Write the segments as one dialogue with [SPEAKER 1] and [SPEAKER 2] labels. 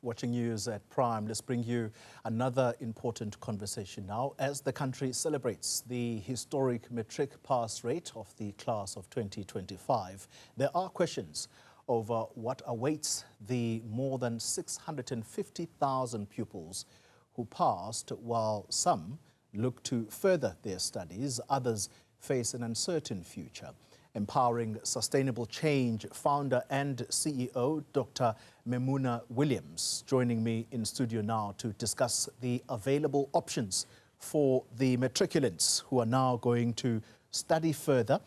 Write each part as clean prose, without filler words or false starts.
[SPEAKER 1] watching News at Prime. Let's bring you another important conversation now as the country celebrates the historic matric pass rate of the class of 2025. There are questions over what awaits the more than 650,000 pupils who passed, while some look to further their studies, others face an uncertain future. Empowering Sustainable Change founder and CEO, Dr Memuna Williams, joining me in studio now to discuss the available options for the matriculants who are now going to study further.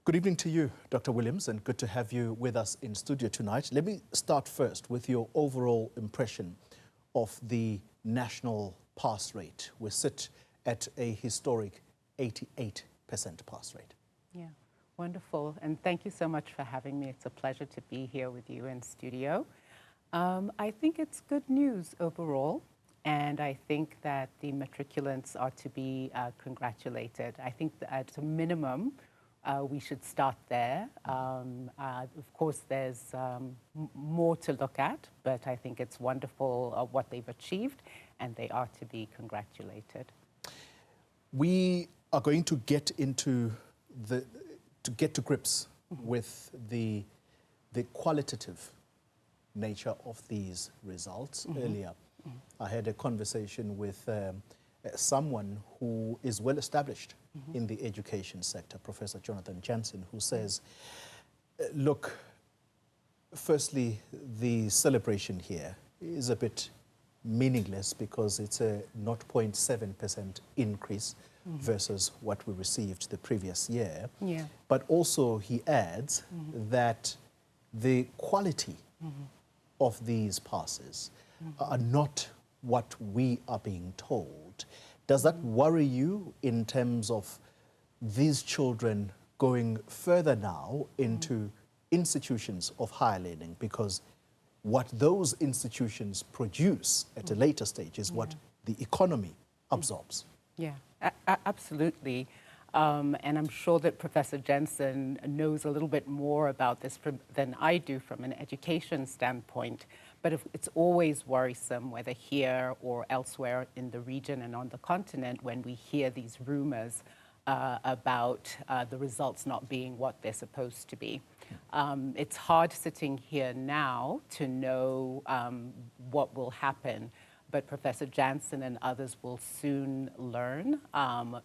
[SPEAKER 1] Good evening to you, Dr Williams, and good to have you with us in studio tonight. Let me start first with your overall impression of the national pass rate. We sit at a historic 88% pass rate.
[SPEAKER 2] Yeah. Wonderful, and thank you so much for having me. It's a pleasure to be here with you in studio. I think it's good news overall, and I think that the matriculants are to be congratulated. I think that at a minimum, we should start there. Of course, there's more to look at, but I think it's wonderful what they've achieved, and they are to be congratulated.
[SPEAKER 1] We are going to get into to get to grips with the qualitative nature of these results. Earlier, I had a conversation with someone who is well established in the education sector, Professor Jonathan Jansen, who says, look, firstly, the celebration here is a bit meaningless because it's a 0.7% increase versus what we received the previous year. Yeah. But also he adds that the quality of these passes are not what we are being told. Does that worry you in terms of these children going further now into institutions of higher learning? Because what those institutions produce at a later stage is what the economy absorbs.
[SPEAKER 2] Yeah, absolutely. And I'm sure that Professor Jensen knows a little bit more about this than I do from an education standpoint. But it's always worrisome, whether here or elsewhere in the region and on the continent, when we hear these rumors about the results not being what they're supposed to be. It's hard sitting here now to know what will happen, but Professor Jansen and others will soon learn,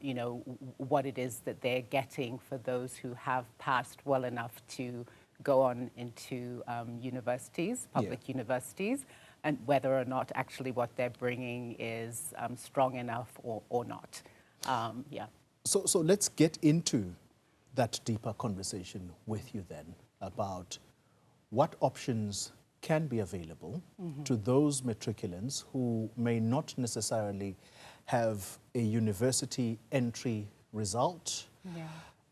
[SPEAKER 2] you know, what it is that they're getting for those who have passed well enough to go on into universities, public universities, and whether or not actually what they're bringing is strong enough or not. Yeah.
[SPEAKER 1] So let's get into that deeper conversation with you then about what options can be available to those matriculants who may not necessarily have a university entry result,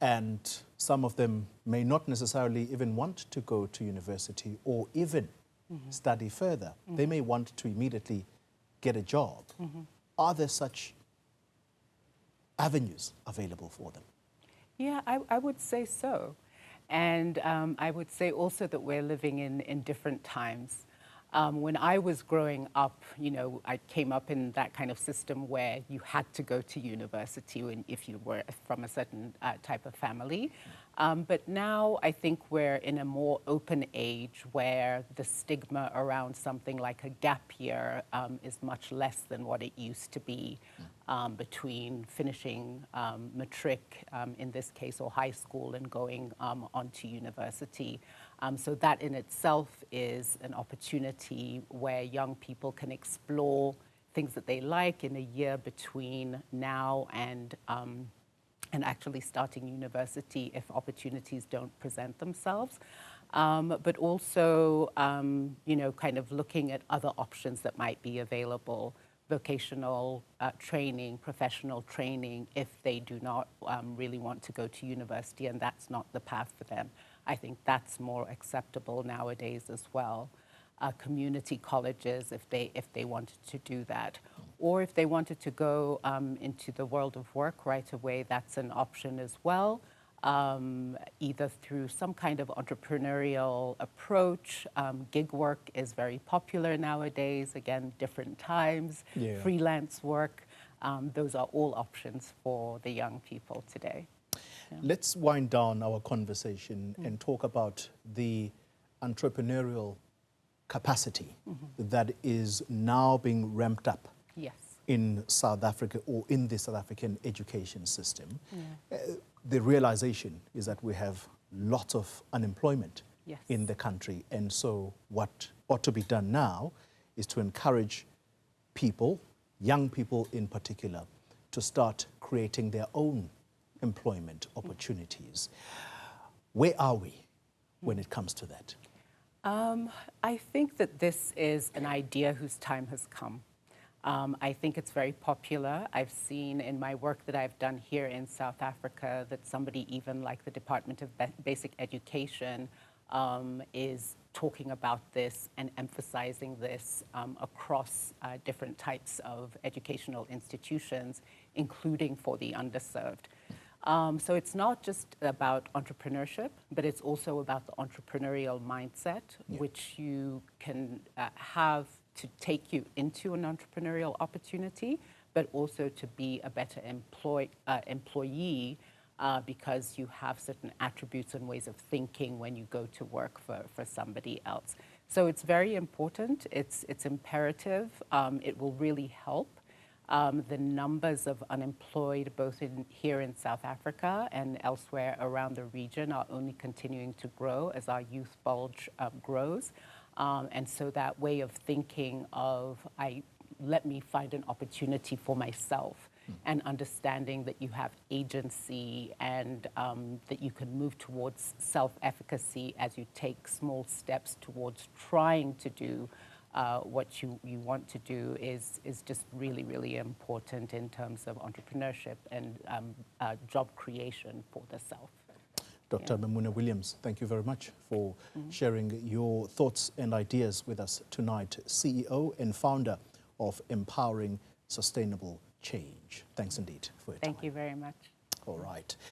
[SPEAKER 1] and some of them may not necessarily even want to go to university or even study further. They may want to immediately get a job. Are there such avenues available for them?
[SPEAKER 2] Yeah, I would say so. And I would say also that we're living in different times. When I was growing up, you know, I came up in that kind of system where you had to go to university if you were from a certain type of family. But now I think we're in a more open age where the stigma around something like a gap year is much less than what it used to be between finishing matric, in this case, or high school, and going on to university. So that in itself is an opportunity where young people can explore things that they like in a year between now and actually starting university if opportunities don't present themselves. But also, you know, kind of looking at other options that might be available, vocational training, professional training, if they do not really want to go to university and that's not the path for them. I think that's more acceptable nowadays as well. Community colleges, if they wanted to do that. Or if they wanted to go into the world of work right away, that's an option as well. either through some kind of entrepreneurial approach. Gig work is very popular nowadays, again, different times,
[SPEAKER 1] Yeah.
[SPEAKER 2] freelance work. Those are all options for the young people today. Yeah.
[SPEAKER 1] Let's wind down our conversation and talk about the entrepreneurial capacity that is now being ramped up
[SPEAKER 2] Yes.
[SPEAKER 1] in South Africa or in the South African education system.
[SPEAKER 2] Yeah.
[SPEAKER 1] The realization is that we have lots of unemployment
[SPEAKER 2] Yes.
[SPEAKER 1] in the country, and so what ought to be done now is to encourage people, young people in particular, to start creating their own employment opportunities. Where are we when it comes to that?
[SPEAKER 2] I think that this is an idea whose time has come. I think it's very popular. I've seen in my work that I've done here in South Africa that somebody even like the Department of Basic Education is talking about this and emphasizing this across different types of educational institutions, including for the underserved. So it's not just about entrepreneurship, but it's also about the entrepreneurial mindset, which you can have to take you into an entrepreneurial opportunity, but also to be a better employee because you have certain attributes and ways of thinking when you go to work for somebody else. So it's very important. It's imperative. It will really help. The numbers of unemployed, both here in South Africa and elsewhere around the region, are only continuing to grow as our youth bulge grows. And so that way of thinking of, let me find an opportunity for myself, and understanding that you have agency and that you can move towards self-efficacy as you take small steps towards trying to do what you want to do is just really, really important in terms of entrepreneurship and job creation for the self.
[SPEAKER 1] Dr. Memuna Williams, thank you very much for sharing your thoughts and ideas with us tonight, CEO and founder of Empowering Sustainable Change. Thanks indeed for your time.
[SPEAKER 2] Thank you very much.
[SPEAKER 1] All right.